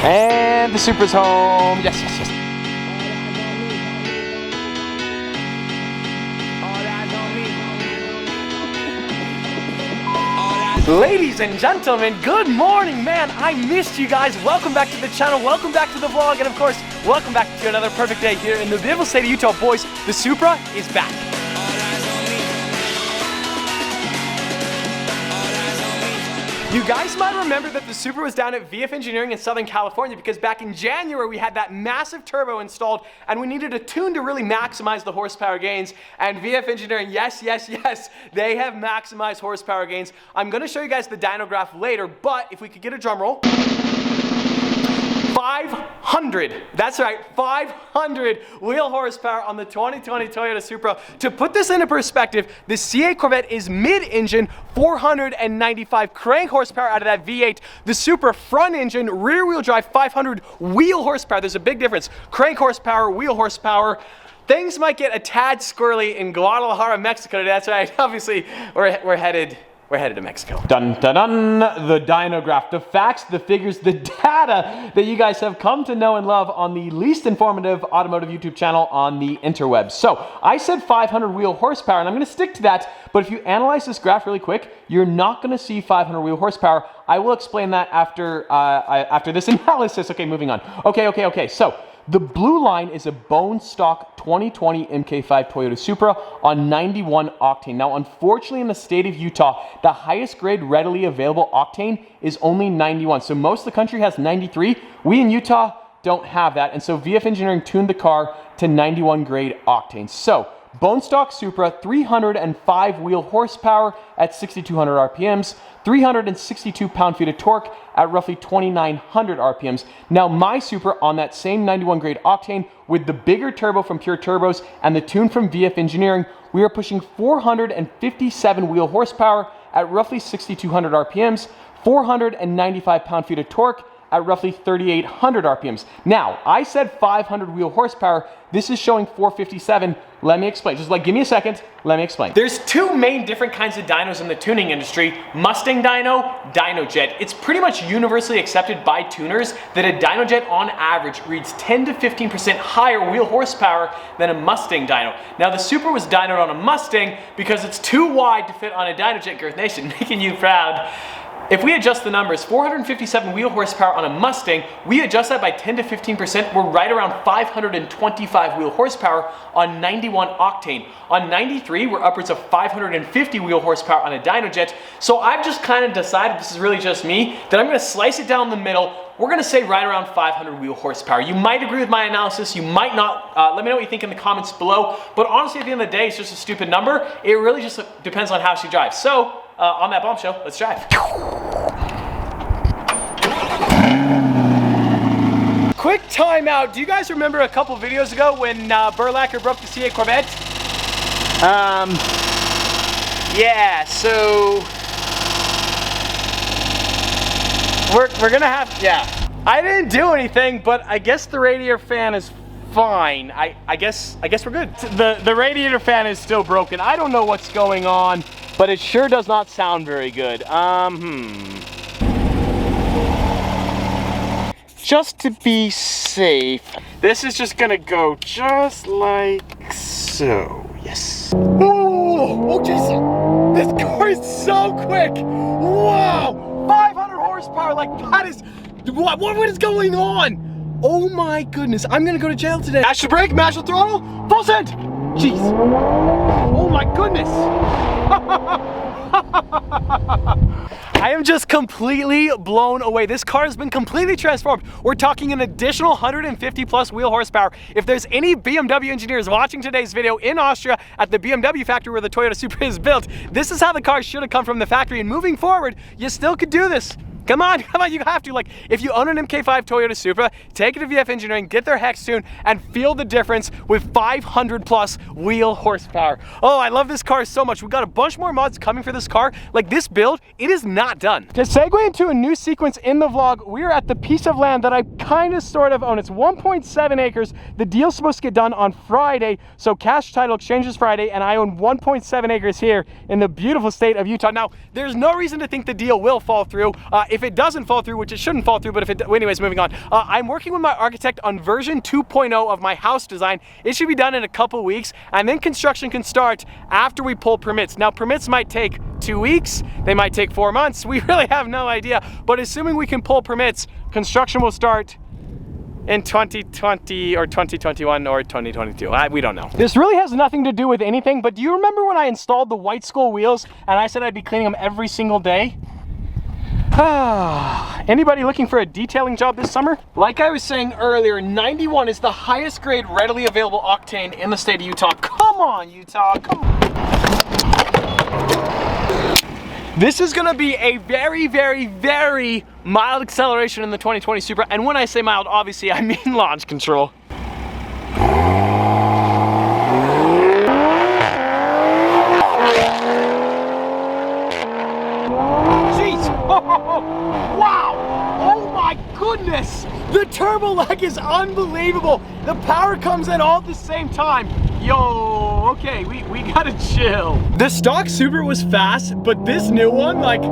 And the Supra's home. Yes, yes, yes. Ladies and gentlemen, good morning, man. I missed you guys. Welcome back to the channel. Welcome back to the vlog. And of course, welcome back to another perfect day here in the beautiful state of Utah. Boys, the Supra is back. You guys might remember that the Supra was down at VF Engineering in Southern California because back in January we had that massive turbo installed and we needed a tune to really maximize the horsepower gains. And VF Engineering, yes, yes, yes, they have maximized horsepower gains. I'm going to show you guys the dyno graph later, but if we could get a drum roll. 500, that's right, 500 wheel horsepower on the 2020 Toyota Supra. To put this into perspective, the C8 Corvette is mid-engine, 495 crank horsepower out of that V8. The Supra front engine, rear-wheel drive, 500 wheel horsepower. There's a big difference. Crank horsepower, wheel horsepower. Things might get a tad squirrely in Guadalajara, Mexico today. That's right, obviously, we're headed to Mexico. Dun dun dun, the dyno graph, the facts, the figures, the data that you guys have come to know and love on the least informative automotive YouTube channel on the interwebs. So I said 500 wheel horsepower and I'm gonna stick to that, but if you analyze this graph really quick, you're not gonna see 500 wheel horsepower. I will explain that after, after this analysis. Okay, moving on. Okay, so the blue line is a bone stock 2020 MK5 Toyota Supra on 91 octane. Now, unfortunately, in the state of Utah, the highest grade readily available octane is only 91. So most of the country has 93. We in Utah don't have that. And so VF Engineering tuned the car to 91 grade octane. So bone stock Supra, 305 wheel horsepower at 6,200 RPMs, 362 pound-feet of torque at roughly 2,900 RPMs. Now my Supra on that same 91 grade octane with the bigger turbo from Pure Turbos and the tune from VF Engineering, we are pushing 457 wheel horsepower at roughly 6,200 RPMs, 495 pound-feet of torque at roughly 3,800 RPMs. Now, I said 500 wheel horsepower. This is showing 457. Let me explain. Just like, give me a second. Let me explain. There's two main different kinds of dynos in the tuning industry. Mustang dyno, dyno jet. It's pretty much universally accepted by tuners that a dyno jet on average reads 10 to 15% higher wheel horsepower than a Mustang dyno. Now, the Supra was dynoed on a Mustang because it's too wide to fit on a dyno jet, Girth Nation, making you proud. If we adjust the numbers, 457 wheel horsepower on a Mustang, we adjust that by 10 to 15%, we're right around 525 wheel horsepower on 91 octane. On 93, we're upwards of 550 wheel horsepower on a dyno jet. So I've just kind of decided, this is really just me, that I'm gonna slice it down the middle. We're gonna say right around 500 wheel horsepower. You might agree with my analysis, you might not. Let me know what you think in the comments below. But honestly, at the end of the day, it's just a stupid number. It really just depends on how she drives. So, on that bombshell, let's drive. Quick timeout. Do you guys remember a couple videos ago when Burlacker broke the C8 Corvette? Yeah, so we're gonna have, yeah. I didn't do anything, but I guess the radiator fan is fine. I guess we're good. The radiator fan is still broken. I don't know what's going on, but it sure does not sound very good. Just to be safe, this is just gonna go just like so. Yes. Oh, jeez. This car is so quick. Wow. 500 horsepower. Like, that is, what is going on? Oh my goodness. I'm gonna go to jail today. Mash the brake, mash the throttle, full send. Jeez. Oh my goodness. I am just completely blown away. This car has been completely transformed. We're talking an additional 150 plus wheel horsepower. If there's any BMW engineers watching today's video in Austria at the BMW factory where the Toyota Supra is built, this is how the car should have come from the factory. And moving forward, you still could do this. Come on, you have to. Like, if you own an MK5 Toyota Supra, take it to VF Engineering, get their hex tune, and feel the difference with 500 plus wheel horsepower. Oh, I love this car so much. We've got a bunch more mods coming for this car. Like, this build, it is not done. To segue into a new sequence in the vlog, we're at the piece of land that I kind of sort of own. It's 1.7 acres. The deal's supposed to get done on Friday, so cash title exchange is Friday, and I own 1.7 acres here in the beautiful state of Utah. Now, there's no reason to think the deal will fall through. If if it doesn't fall through, which it shouldn't fall through, but if it, anyways, moving on. I'm working with my architect on version 2.0 of my house design. It should be done in a couple weeks, and then construction can start after we pull permits. Now, permits might take 2 weeks, they might take 4 months. We really have no idea, but assuming we can pull permits, construction will start in 2020 or 2021 or 2022. We don't know. This really has nothing to do with anything, but do you remember when I installed the White Skull wheels and I said I'd be cleaning them every single day? Anybody looking for a detailing job this summer? Like I was saying earlier, 91 is the highest grade readily available octane in the state of Utah. Come on, Utah, come on. This is gonna be a very, very, very mild acceleration in the 2020 Supra. And when I say mild, obviously I mean launch control. Jeez, wow, oh my goodness. The turbo lag is unbelievable. The power comes in all at the same time. Yo, okay, we gotta chill. The stock Supra was fast, but this new one, like,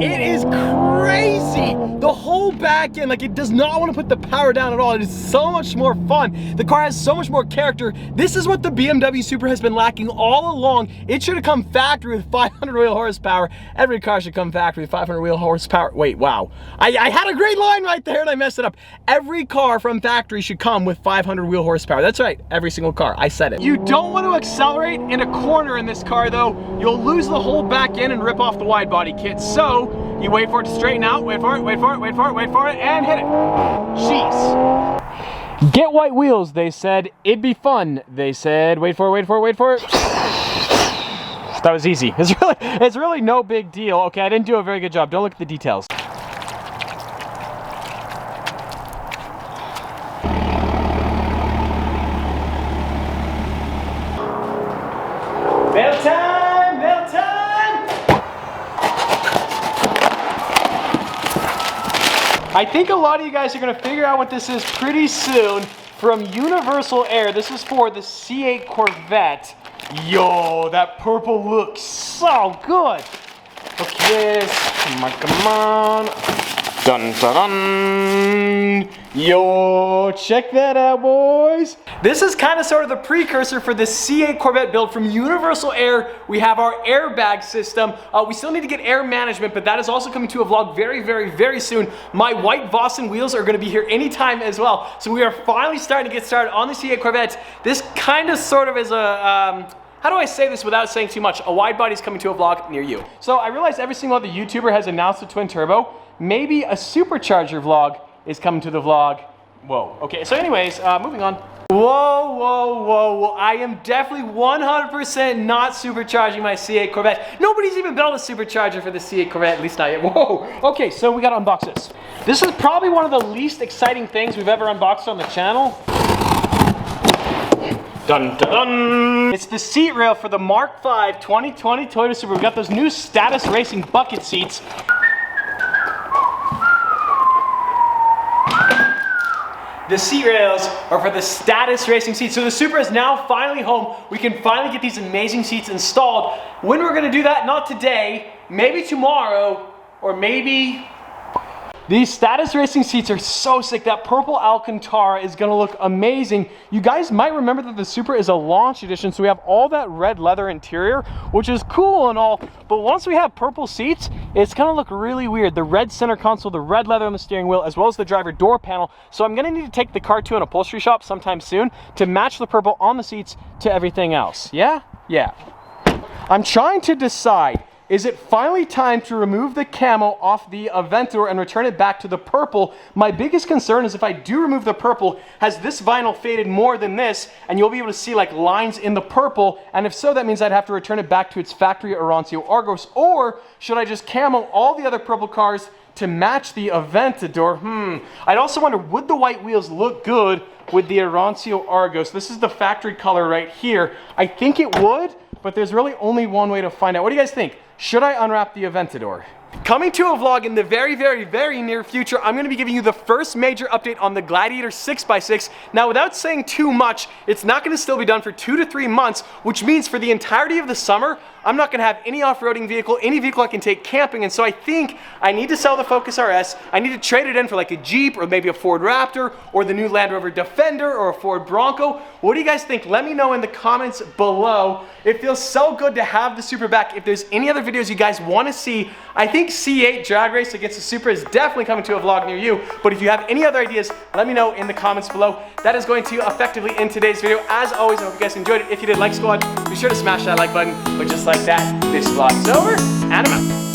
it is crazy. The whole back end, like, it does not want to put the power down at all. It is so much more fun. The car has so much more character. This is what the BMW Supra has been lacking all along. It should have come factory with 500 wheel horsepower. Every car should come factory with 500 wheel horsepower. Wait, wow. I had a great line right there and I messed it up. Every car from factory should come with 500 wheel horsepower. That's right, every single car. I said it. You don't want to accelerate in a corner in this car though. You'll lose the whole back end and rip off the wide body kit. So you wait for it to straighten out, wait for it, wait for it, wait for it, wait for it, and hit it. Jeez. Get white wheels, they said. It'd be fun, they said. Wait for it, wait for it, wait for it. That was easy. It's really no big deal. Okay, I didn't do a very good job. Don't look at the details. Mail time! Mail time! I think a lot of you guys are going to figure out what this is pretty soon from Universal Air. This is for the C8 Corvette. Yo, that purple looks so good. Look at this. Come on, come on. Dun, dun, dun. Yo, check that out, boys. This is kind of sort of the precursor for the C8 Corvette build from Universal Air. We have our airbag system. We still need to get air management, but that is also coming to a vlog very, very, very soon. My white Vossen wheels are going to be here anytime as well. So we are finally starting to get started on the C8 Corvette. This kind of sort of is a... how do I say this without saying too much? A wide body is coming to a vlog near you. So I realize every single other YouTuber has announced a twin turbo. Maybe a supercharger vlog is coming to the vlog. Whoa. Okay, so anyways, moving on. Whoa, whoa, whoa, whoa. I am definitely 100% not supercharging my C8 Corvette. Nobody's even built a supercharger for the C8 Corvette, at least not yet. Whoa. Okay, so we gotta unbox this. This is probably one of the least exciting things we've ever unboxed on the channel. Dun, dun, dun. It's the seat rail for the Mark V 2020 Toyota Supra. We've got those new Status Racing bucket seats. The seat rails are for the Status Racing seats. So the Supra is now finally home. We can finally get these amazing seats installed. When we're gonna do that, not today, maybe tomorrow, or maybe... These Status Racing seats are so sick. That purple Alcantara is gonna look amazing. You guys might remember that the Supra is a launch edition, so we have all that red leather interior, which is cool and all, but once we have purple seats, it's gonna look really weird. The red center console, the red leather on the steering wheel, as well as the driver door panel. So I'm gonna need to take the car to an upholstery shop sometime soon to match the purple on the seats to everything else. Yeah? Yeah. I'm trying to decide, is it finally time to remove the camo off the Aventador and return it back to the purple? My biggest concern is if I do remove the purple, has this vinyl faded more than this? And you'll be able to see like lines in the purple. And if so, that means I'd have to return it back to its factory Arancio Argos. Or should I just camo all the other purple cars to match the Aventador? I'd also wonder, would the white wheels look good with the Arancio Argos? This is the factory color right here. I think it would, but there's really only one way to find out. What do you guys think? Should I unwrap the Aventador? Coming to a vlog in the very, very, very near future, I'm going to be giving you the first major update on the Gladiator 6x6. Now, without saying too much, it's not going to still be done for 2 to 3 months, which means for the entirety of the summer, I'm not gonna have any off-roading vehicle, any vehicle I can take camping, and so I think I need to sell the Focus RS. I need to trade it in for like a Jeep or maybe a Ford Raptor or the new Land Rover Defender or a Ford Bronco. What do you guys think? Let me know in the comments below. It feels so good to have the Supra back. If there's any other videos you guys wanna see, I think C8 drag race against the Supra is definitely coming to a vlog near you, but if you have any other ideas, let me know in the comments below. That is going to effectively end today's video. As always, I hope you guys enjoyed it. If you did, like squad, be sure to smash that like button. But just like that, this vlog is over, and I'm out.